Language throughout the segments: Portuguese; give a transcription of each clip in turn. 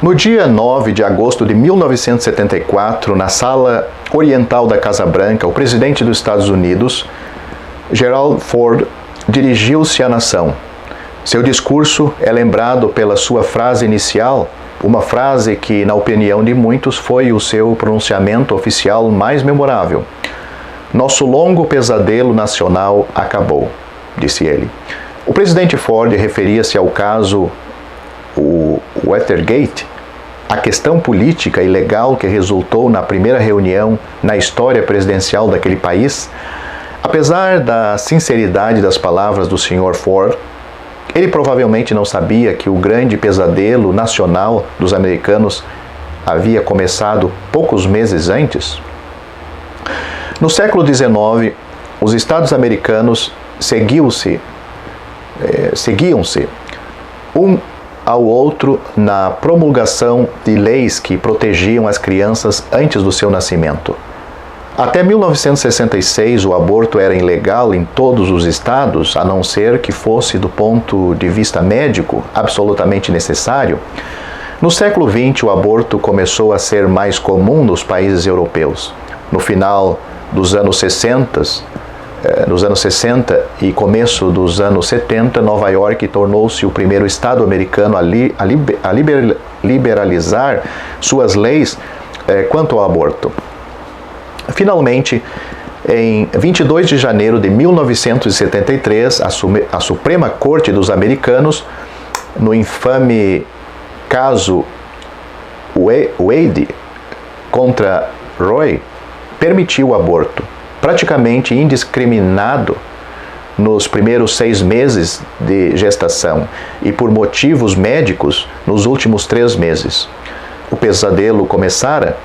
No dia 9 de agosto de 1974, na sala oriental da Casa Branca, o presidente dos Estados Unidos, Gerald Ford, dirigiu-se à nação. Seu discurso é lembrado pela sua frase inicial, uma frase que, na opinião de muitos, foi o seu pronunciamento oficial mais memorável. "Nosso longo pesadelo nacional acabou", disse ele. O presidente Ford referia-se ao caso Watergate, a questão política e legal que resultou na primeira reunião na história presidencial daquele país. Apesar da sinceridade das palavras do Sr. Ford, ele provavelmente não sabia que o grande pesadelo nacional dos americanos havia começado poucos meses antes. No século XIX, os Estados americanos seguiam-se um ao outro na promulgação de leis que protegiam as crianças antes do seu nascimento. Até 1966, o aborto era ilegal em todos os estados, a não ser que fosse, do ponto de vista médico, absolutamente necessário. No século XX, o aborto começou a ser mais comum nos países europeus. No final dos anos 60 e começo dos anos 70, Nova York tornou-se o primeiro estado americano a liberalizar suas leis quanto ao aborto. Finalmente, em 22 de janeiro de 1973, a Suprema Corte dos Americanos, no infame caso Wade contra Roe, permitiu o aborto, praticamente indiscriminado nos primeiros 6 meses de gestação e por motivos médicos nos últimos 3 meses. O pesadelo começara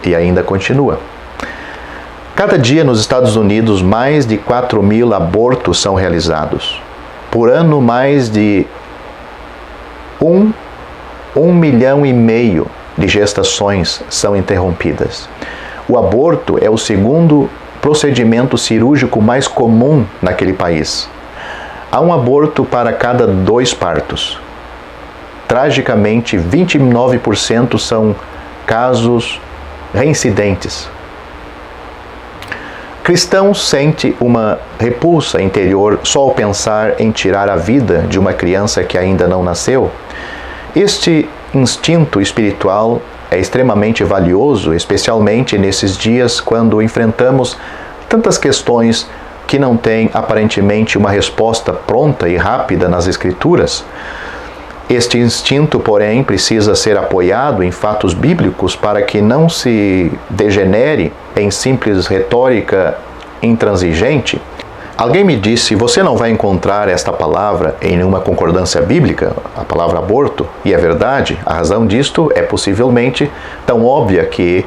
e ainda continua. Cada dia nos Estados Unidos, mais de 4.000 abortos são realizados. Por ano, mais de 1,5 milhão de gestações são interrompidas. O aborto é o segundo procedimento cirúrgico mais comum naquele país. Há um aborto para cada 2 partos. Tragicamente, 29% são casos reincidentes. Cristão sente uma repulsa interior só ao pensar em tirar a vida de uma criança que ainda não nasceu. Este instinto espiritual é extremamente valioso, especialmente nesses dias quando enfrentamos tantas questões que não têm aparentemente uma resposta pronta e rápida nas Escrituras. Este instinto, porém, precisa ser apoiado em fatos bíblicos para que não se degenere em simples retórica intransigente. Alguém me disse: você não vai encontrar esta palavra em nenhuma concordância bíblica, a palavra aborto, e é verdade. A razão disto é possivelmente tão óbvia que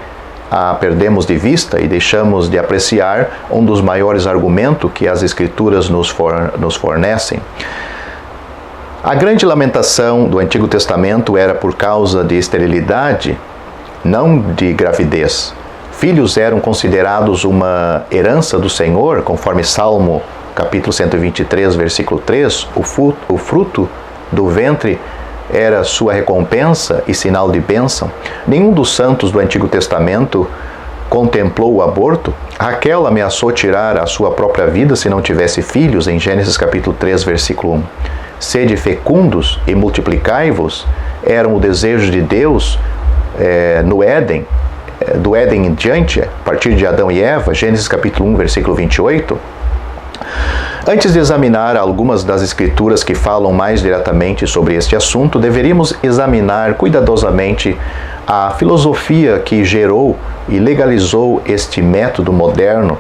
a perdemos de vista e deixamos de apreciar um dos maiores argumentos que as Escrituras nos fornecem. A grande lamentação do Antigo Testamento era por causa de esterilidade, não de gravidez. Filhos eram considerados uma herança do Senhor, conforme Salmo capítulo 123, versículo 3. O fruto do ventre era sua recompensa e sinal de bênção. Nenhum dos santos do Antigo Testamento contemplou o aborto. Raquel ameaçou tirar a sua própria vida se não tivesse filhos, em Gênesis capítulo 3, versículo 1. Sede fecundos e multiplicai-vos eram o desejo de Deus no Éden, do Éden em diante, a partir de Adão e Eva, Gênesis capítulo 1, versículo 28. Antes de examinar algumas das escrituras que falam mais diretamente sobre este assunto, deveríamos examinar cuidadosamente a filosofia que gerou e legalizou este método moderno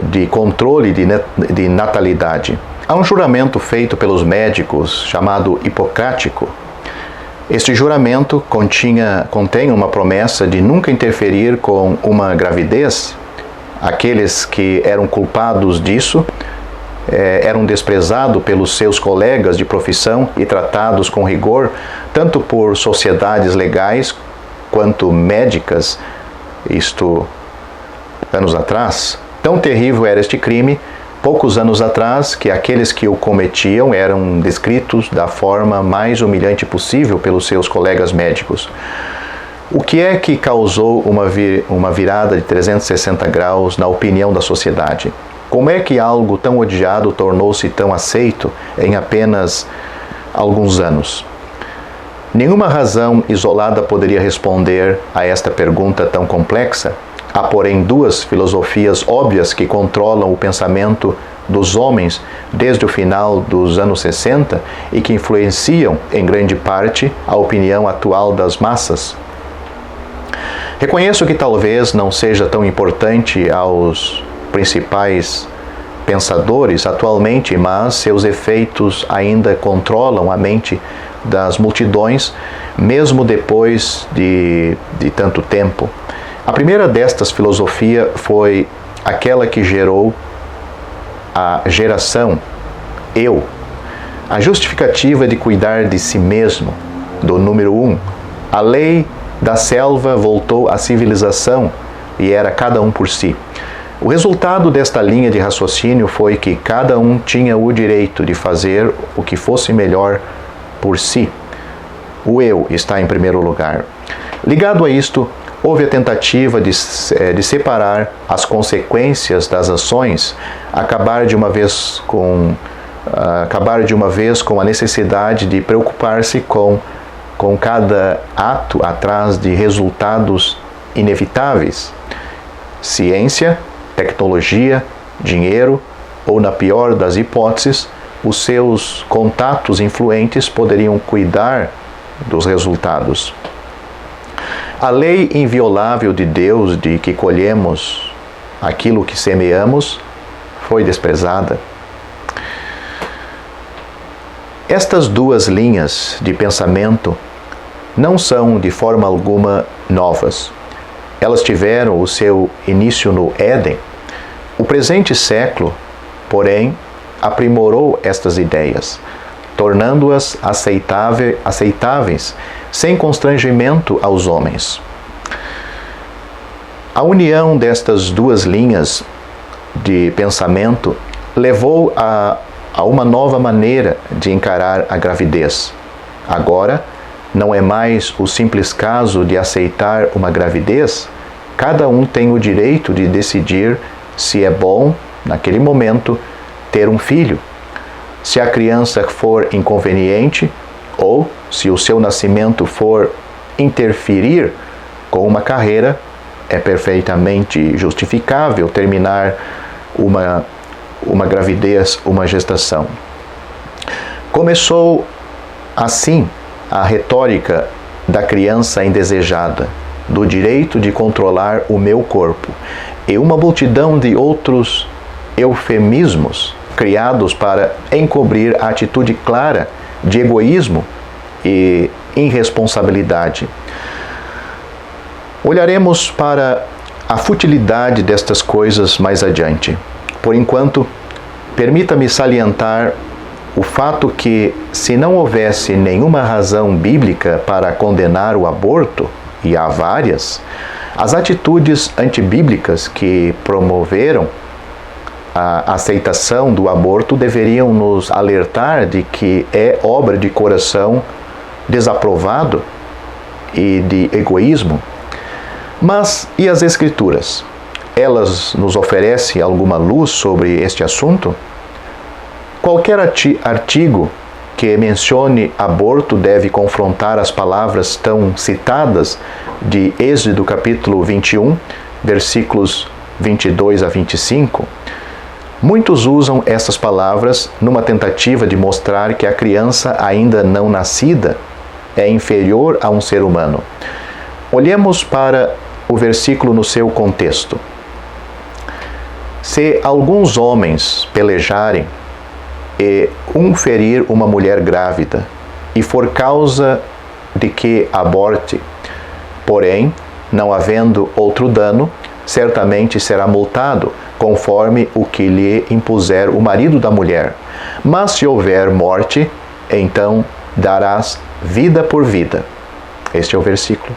de controle de natalidade. Há um juramento feito pelos médicos chamado hipocrático. Este juramento contém uma promessa de nunca interferir com uma gravidez. Aqueles que eram culpados disso eram desprezados pelos seus colegas de profissão e tratados com rigor, tanto por sociedades legais quanto médicas, isto anos atrás. Tão terrível era este crime poucos anos atrás que aqueles que o cometiam eram descritos da forma mais humilhante possível pelos seus colegas médicos. O que é que causou uma virada de 360 graus na opinião da sociedade? Como é que algo tão odiado tornou-se tão aceito em apenas alguns anos? Nenhuma razão isolada poderia responder a esta pergunta tão complexa. Há, porém, duas filosofias óbvias que controlam o pensamento dos homens desde o final dos anos 60 e que influenciam, em grande parte, a opinião atual das massas. Reconheço que talvez não seja tão importante aos principais pensadores atualmente, mas seus efeitos ainda controlam a mente das multidões, mesmo depois de tanto tempo. A primeira destas filosofias foi aquela que gerou a geração eu, a justificativa de cuidar de si mesmo, do número 1. A lei da selva voltou à civilização e era cada um por si. O resultado desta linha de raciocínio foi que cada um tinha o direito de fazer o que fosse melhor por si. O eu está em primeiro lugar. Ligado a isto, houve a tentativa de separar as consequências das ações, acabar de uma vez com a necessidade de preocupar-se com cada ato atrás de resultados inevitáveis. Ciência, tecnologia, dinheiro ou, na pior das hipóteses, os seus contatos influentes poderiam cuidar dos resultados. A lei inviolável de Deus de que colhemos aquilo que semeamos foi desprezada. Estas duas linhas de pensamento não são de forma alguma novas. Elas tiveram o seu início no Éden. O presente século, porém, aprimorou estas ideias, tornando-as aceitáveis, sem constrangimento aos homens. A união destas duas linhas de pensamento levou a uma nova maneira de encarar a gravidez. Agora, não é mais o simples caso de aceitar uma gravidez. Cada um tem o direito de decidir se é bom, naquele momento, ter um filho. Se a criança for inconveniente ou se o seu nascimento for interferir com uma carreira, é perfeitamente justificável terminar uma gravidez, uma gestação. Começou assim a retórica da criança indesejada, do direito de controlar o meu corpo, e uma multidão de outros eufemismos criados para encobrir a atitude clara de egoísmo e irresponsabilidade. Olharemos para a futilidade destas coisas mais adiante. Por enquanto, permita-me salientar o fato que, se não houvesse nenhuma razão bíblica para condenar o aborto, e há várias, as atitudes antibíblicas que promoveram a aceitação do aborto deveriam nos alertar de que é obra de coração desaprovado e de egoísmo. Mas e as Escrituras? Elas nos oferecem alguma luz sobre este assunto? Qualquer artigo que mencione aborto deve confrontar as palavras tão citadas de Êxodo capítulo 21, versículos 22 a 25. Muitos usam essas palavras numa tentativa de mostrar que a criança ainda não nascida é inferior a um ser humano. Olhemos para o versículo no seu contexto. Se alguns homens pelejarem e um ferir uma mulher grávida, e for causa de que aborte, porém, não havendo outro dano, certamente será multado, conforme o que lhe impuser o marido da mulher. Mas se houver morte, então darás vida por vida. Este é o versículo.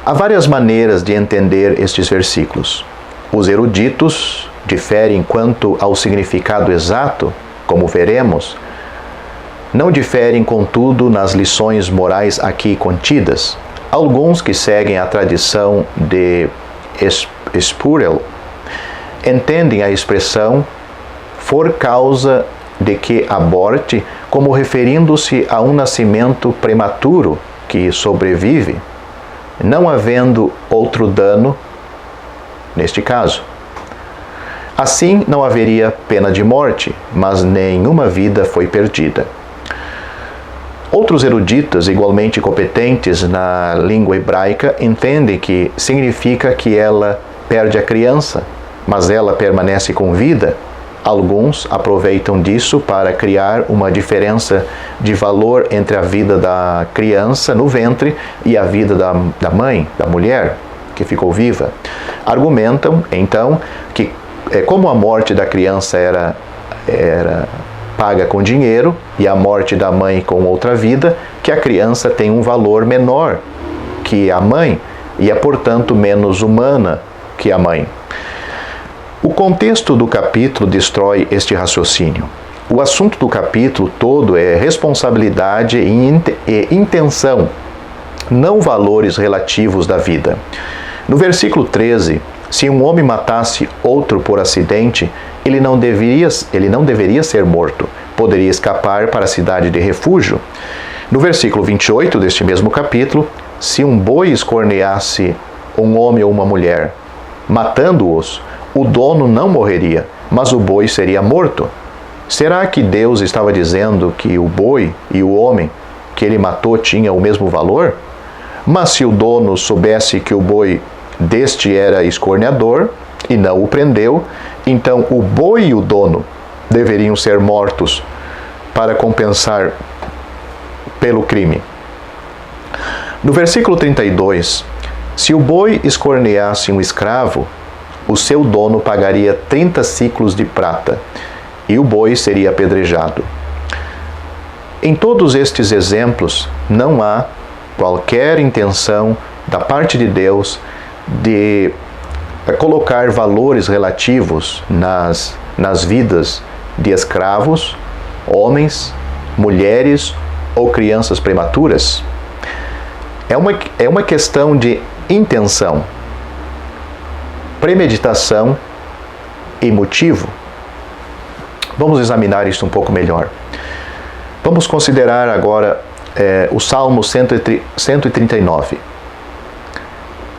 Há várias maneiras de entender estes versículos. Os eruditos diferem quanto ao significado exato, como veremos. Não diferem, contudo, nas lições morais aqui contidas. Alguns que seguem a tradição de Spurgeon entendem a expressão "for causa de que aborte" como referindo-se a um nascimento prematuro que sobrevive, não havendo outro dano neste caso. Assim, não haveria pena de morte, mas nenhuma vida foi perdida. Outros eruditos, igualmente competentes na língua hebraica, entendem que significa que ela perde a criança, mas ela permanece com vida. Alguns aproveitam disso para criar uma diferença de valor entre a vida da criança no ventre e a vida da mãe, da mulher, que ficou viva. Argumentam, então, que como a morte da criança era paga com dinheiro e a morte da mãe com outra vida, que a criança tem um valor menor que a mãe e é, portanto, menos humana que a mãe. O contexto do capítulo destrói este raciocínio. O assunto do capítulo todo é responsabilidade e intenção, não valores relativos da vida. No versículo 13, se um homem matasse outro por acidente, ele não deveria ser morto, poderia escapar para a cidade de refúgio. No versículo 28 deste mesmo capítulo, se um boi escorneasse um homem ou uma mulher, matando-os, o dono não morreria, mas o boi seria morto. Será que Deus estava dizendo que o boi e o homem que ele matou tinham o mesmo valor? Mas se o dono soubesse que o boi deste era escorneador e não o prendeu, então o boi e o dono deveriam ser mortos para compensar pelo crime. No versículo 32, se o boi escorneasse um escravo, o seu dono pagaria 30 siclos de prata e o boi seria apedrejado. Em todos estes exemplos, não há qualquer intenção da parte de Deus de colocar valores relativos nas vidas de escravos, homens, mulheres ou crianças prematuras. É uma questão de intenção, premeditação e motivo. Vamos examinar isso um pouco melhor. Vamos considerar agora o Salmo 139.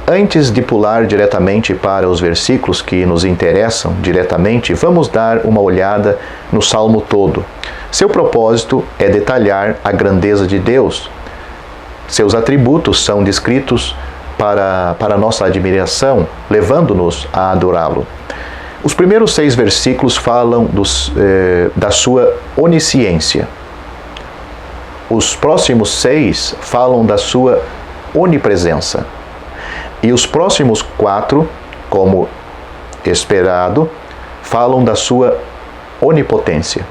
Antes de pular diretamente para os versículos que nos interessam diretamente, vamos dar uma olhada no Salmo todo. Seu propósito é detalhar a grandeza de Deus. Seus atributos são descritos para nossa admiração, levando-nos a adorá-lo. Os primeiros 6 versículos falam da sua onisciência. Os próximos 6 falam da sua onipresença. E os próximos 4, como esperado, falam da sua onipotência.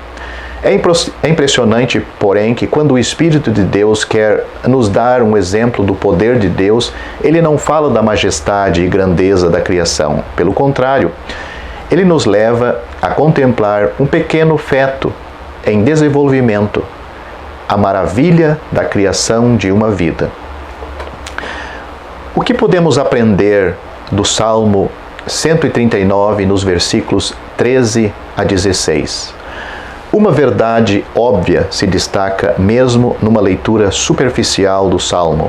É impressionante, porém, que quando o Espírito de Deus quer nos dar um exemplo do poder de Deus, ele não fala da majestade e grandeza da criação. Pelo contrário, ele nos leva a contemplar um pequeno feto em desenvolvimento, a maravilha da criação de uma vida. O que podemos aprender do Salmo 139 nos versículos 13 a 16? Uma verdade óbvia se destaca mesmo numa leitura superficial do Salmo.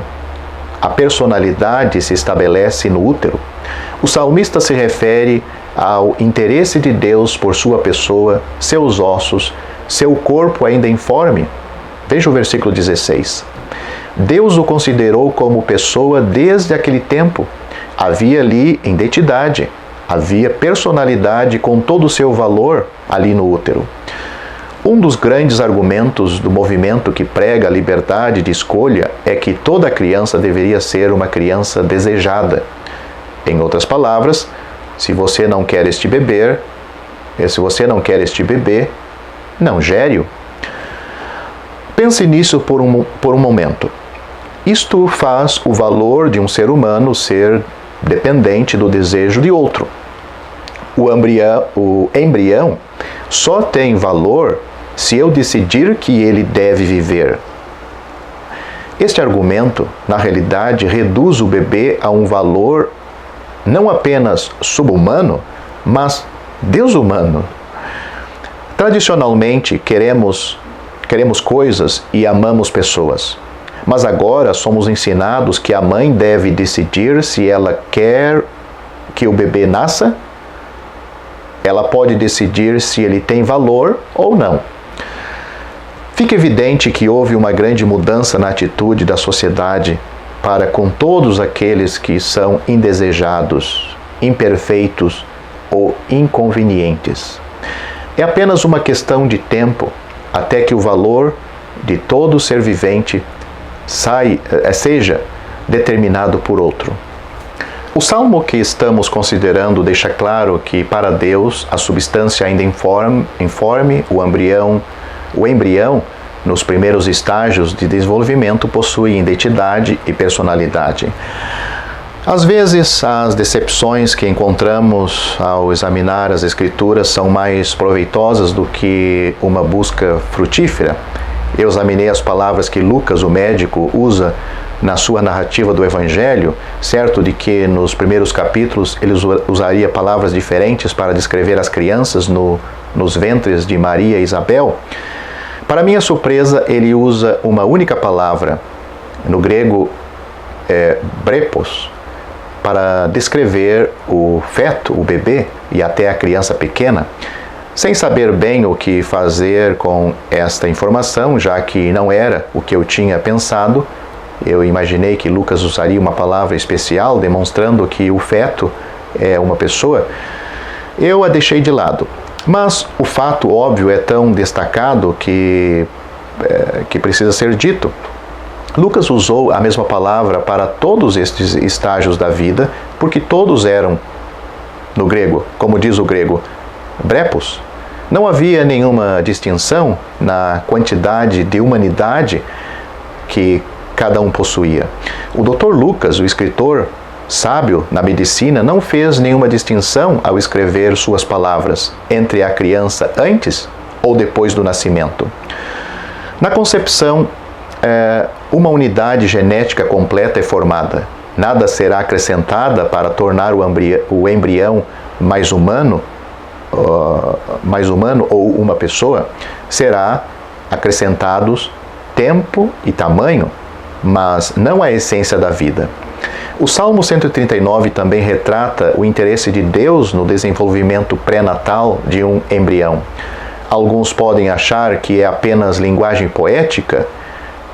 A personalidade se estabelece no útero. O salmista se refere ao interesse de Deus por sua pessoa, seus ossos, seu corpo ainda informe. Veja o versículo 16. Deus o considerou como pessoa desde aquele tempo. Havia ali identidade, havia personalidade com todo o seu valor ali no útero. Um dos grandes argumentos do movimento que prega a liberdade de escolha é que toda criança deveria ser uma criança desejada. Em outras palavras, se você não quer este bebê, não gere-o. Pense nisso por um momento. Isto faz o valor de um ser humano ser dependente do desejo de outro. o embrião só tem valor se eu decidir que ele deve viver. Este argumento, na realidade, reduz o bebê a um valor não apenas subhumano, mas desumano. Tradicionalmente, queremos coisas e amamos pessoas. Mas agora somos ensinados que a mãe deve decidir se ela quer que o bebê nasça. Ela pode decidir se ele tem valor ou não. Fica evidente que houve uma grande mudança na atitude da sociedade para com todos aqueles que são indesejados, imperfeitos ou inconvenientes. É apenas uma questão de tempo até que o valor de todo ser vivente seja determinado por outro. O salmo que estamos considerando deixa claro que para Deus a substância ainda informe, o embrião, nos primeiros estágios de desenvolvimento, possui identidade e personalidade. Às vezes, as decepções que encontramos ao examinar as Escrituras são mais proveitosas do que uma busca frutífera. Eu examinei as palavras que Lucas, o médico, usa na sua narrativa do Evangelho, certo de que nos primeiros capítulos ele usaria palavras diferentes para descrever as crianças nos ventres de Maria e Isabel. Para minha surpresa, ele usa uma única palavra, no grego brepos, para descrever o feto, o bebê e até a criança pequena. Sem saber bem o que fazer com esta informação, já que não era o que eu tinha pensado, eu imaginei que Lucas usaria uma palavra especial demonstrando que o feto é uma pessoa. Eu a deixei de lado. Mas o fato óbvio é tão destacado que precisa ser dito. Lucas usou a mesma palavra para todos estes estágios da vida, porque todos eram, no grego, como diz o grego, brepos. Não havia nenhuma distinção na quantidade de humanidade que cada um possuía. O Dr. Lucas, o escritor sábio na medicina, não fez nenhuma distinção ao escrever suas palavras entre a criança antes ou depois do nascimento. Na concepção, uma unidade genética completa é formada. Nada será acrescentada para tornar o embrião mais humano ou uma pessoa. Será acrescentados tempo e tamanho, mas não a essência da vida. O Salmo 139 também retrata o interesse de Deus no desenvolvimento pré-natal de um embrião. Alguns podem achar que é apenas linguagem poética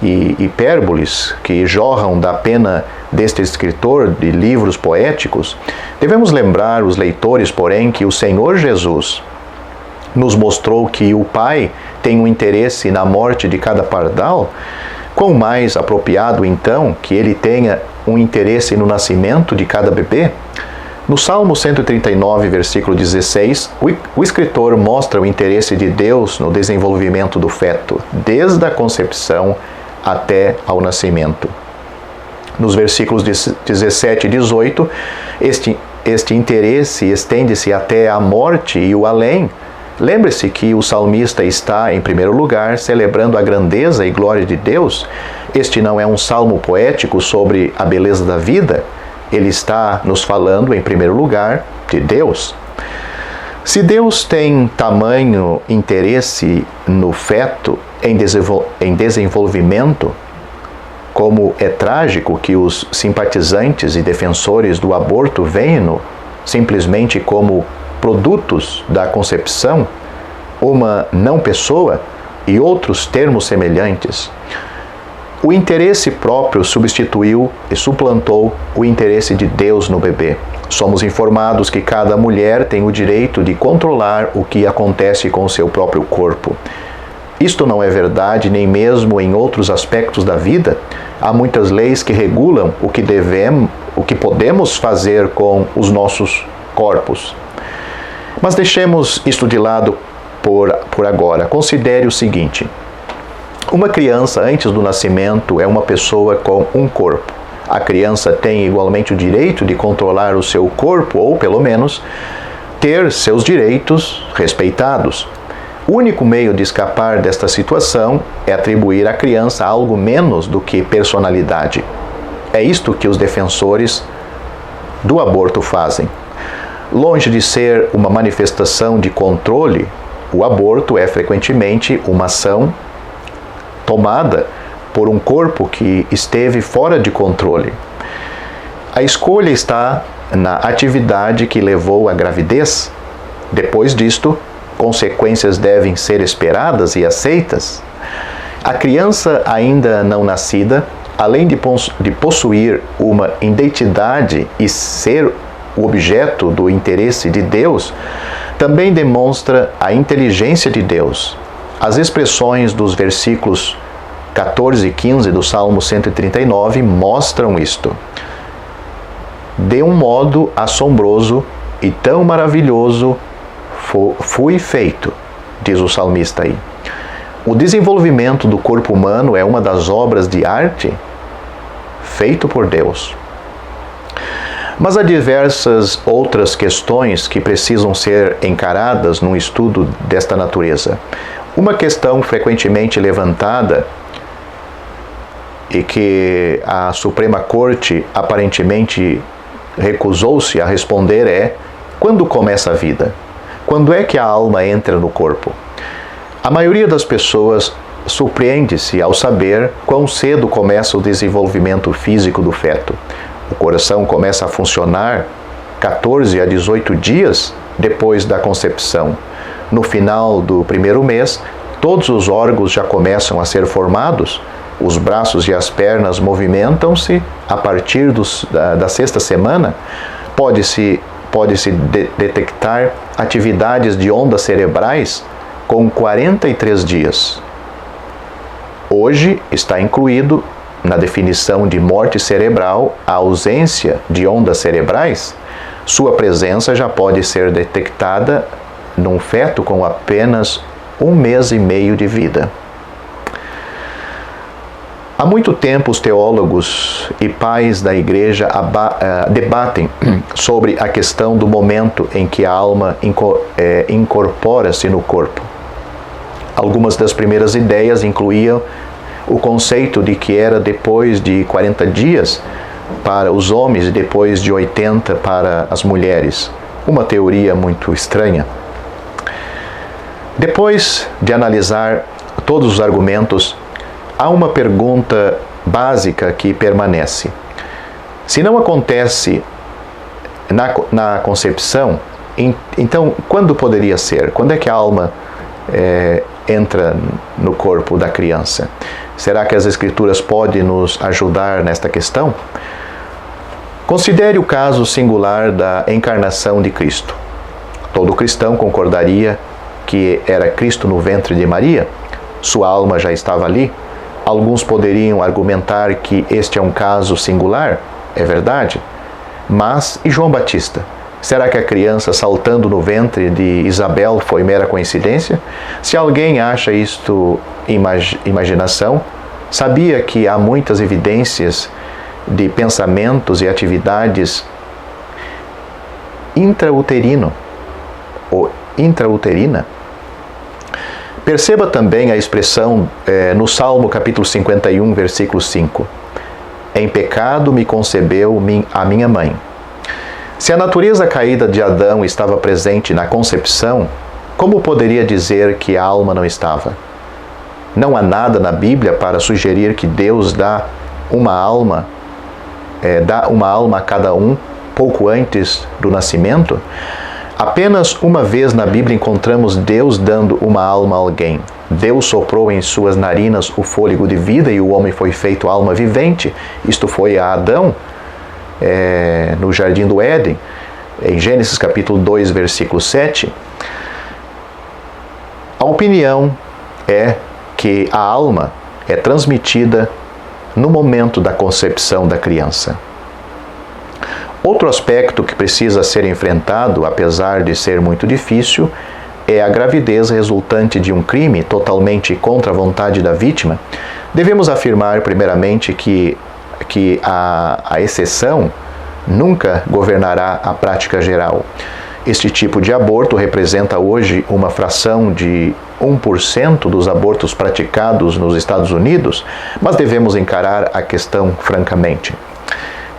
e hipérboles que jorram da pena deste escritor de livros poéticos. Devemos lembrar os leitores, porém, que o Senhor Jesus nos mostrou que o Pai tem um interesse na morte de cada pardal. Quão mais apropriado, então, que ele tenha um interesse no nascimento de cada bebê? No Salmo 139, versículo 16, o escritor mostra o interesse de Deus no desenvolvimento do feto, desde a concepção até ao nascimento. Nos versículos 17 e 18, este interesse estende-se até a morte e o além. Lembre-se que o salmista está, em primeiro lugar, celebrando a grandeza e glória de Deus. Este não é um salmo poético sobre a beleza da vida. Ele está nos falando, em primeiro lugar, de Deus. Se Deus tem tamanho interesse no feto em desenvolvimento, como é trágico que os simpatizantes e defensores do aborto veem-no simplesmente como produtos da concepção, uma não-pessoa e outros termos semelhantes. O interesse próprio substituiu e suplantou o interesse de Deus no bebê. Somos informados que cada mulher tem o direito de controlar o que acontece com o seu próprio corpo. Isto não é verdade nem mesmo em outros aspectos da vida. Há muitas leis que regulam o que podemos fazer com os nossos corpos. Mas deixemos isto de lado por agora. Considere o seguinte: uma criança antes do nascimento é uma pessoa com um corpo. A criança tem igualmente o direito de controlar o seu corpo, ou pelo menos ter seus direitos respeitados. O único meio de escapar desta situação é atribuir à criança algo menos do que personalidade. É isto que os defensores do aborto fazem. Longe de ser uma manifestação de controle, o aborto é frequentemente uma ação tomada por um corpo que esteve fora de controle. A escolha está na atividade que levou à gravidez. Depois disto, consequências devem ser esperadas e aceitas. A criança ainda não nascida, além de possuir uma identidade e ser o objeto do interesse de Deus, também demonstra a inteligência de Deus. As expressões dos versículos 14 e 15 do Salmo 139 mostram isto. De um modo assombroso e tão maravilhoso fui feito, diz o salmista aí. O desenvolvimento do corpo humano é uma das obras de arte feito por Deus. Mas há diversas outras questões que precisam ser encaradas num estudo desta natureza. Uma questão frequentemente levantada e que a Suprema Corte aparentemente recusou-se a responder é: quando começa a vida? Quando é que a alma entra no corpo? A maioria das pessoas surpreende-se ao saber quão cedo começa o desenvolvimento físico do feto. O coração começa a funcionar 14 a 18 dias depois da concepção. No final do primeiro mês, todos os órgãos já começam a ser formados. Os braços e as pernas movimentam-se a partir da sexta semana. Pode-se detectar atividades de ondas cerebrais com 43 dias. Hoje está incluído na definição de morte cerebral a ausência de ondas cerebrais. Sua presença já pode ser detectada num feto com apenas 1 mês e meio de vida. Há muito tempo os teólogos e pais da igreja debatem sobre a questão do momento em que a alma incorpora-se no corpo. Algumas das primeiras ideias incluíam o conceito de que era depois de 40 dias para os homens e depois de 80 para as mulheres. Uma teoria muito estranha. Depois de analisar todos os argumentos, há uma pergunta básica que permanece. Se não acontece na concepção, então quando poderia ser? Quando é que a alma entra no corpo da criança? Será que as Escrituras podem nos ajudar nesta questão? Considere o caso singular da encarnação de Cristo. Todo cristão concordaria que era Cristo no ventre de Maria? Sua alma já estava ali? Alguns poderiam argumentar que este é um caso singular, é verdade. Mas, e João Batista? Será que a criança saltando no ventre de Isabel foi mera coincidência? Se alguém acha isto imaginação, sabia que há muitas evidências de pensamentos e atividades intrauterina. Perceba também a expressão no Salmo capítulo 51, versículo 5. Em pecado me concebeu a minha mãe. Se a natureza caída de Adão estava presente na concepção, como poderia dizer que a alma não estava? Não há nada na Bíblia para sugerir que Deus dá uma alma a cada um pouco antes do nascimento? Apenas uma vez na Bíblia encontramos Deus dando uma alma a alguém. Deus soprou em suas narinas o fôlego de vida e o homem foi feito alma vivente. Isto foi a Adão no Jardim do Éden, em Gênesis capítulo 2, versículo 7. A opinião é que a alma é transmitida no momento da concepção da criança. Outro aspecto que precisa ser enfrentado, apesar de ser muito difícil, é a gravidez resultante de um crime totalmente contra a vontade da vítima. Devemos afirmar, primeiramente, que a exceção nunca governará a prática geral. Este tipo de aborto representa hoje uma fração de 1% dos abortos praticados nos Estados Unidos, mas devemos encarar a questão francamente.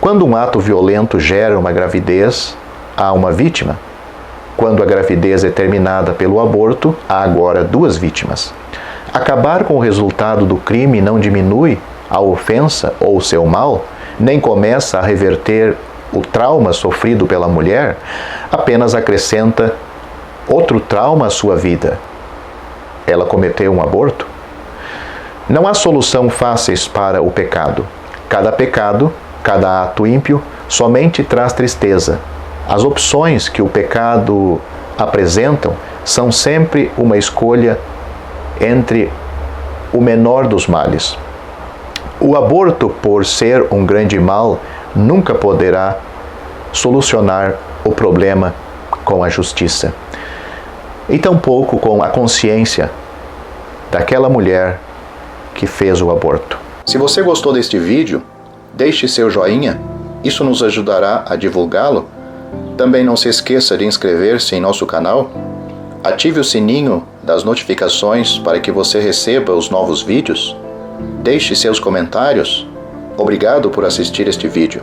Quando um ato violento gera uma gravidez, há uma vítima. Quando a gravidez é terminada pelo aborto, há agora duas vítimas. Acabar com o resultado do crime não diminui a ofensa ou seu mal, nem começa a reverter o trauma sofrido pela mulher, apenas acrescenta outro trauma à sua vida. Ela cometeu um aborto? Não há solução fáceis para o pecado. Cada pecado, cada ato ímpio, somente traz tristeza. As opções que o pecado apresentam são sempre uma escolha entre o menor dos males. O aborto, por ser um grande mal, nunca poderá solucionar o problema com a justiça, e tampouco com a consciência daquela mulher que fez o aborto. Se você gostou deste vídeo, deixe seu joinha, isso nos ajudará a divulgá-lo. Também não se esqueça de inscrever-se em nosso canal, ative o sininho das notificações para que você receba os novos vídeos, deixe seus comentários. Obrigado por assistir este vídeo.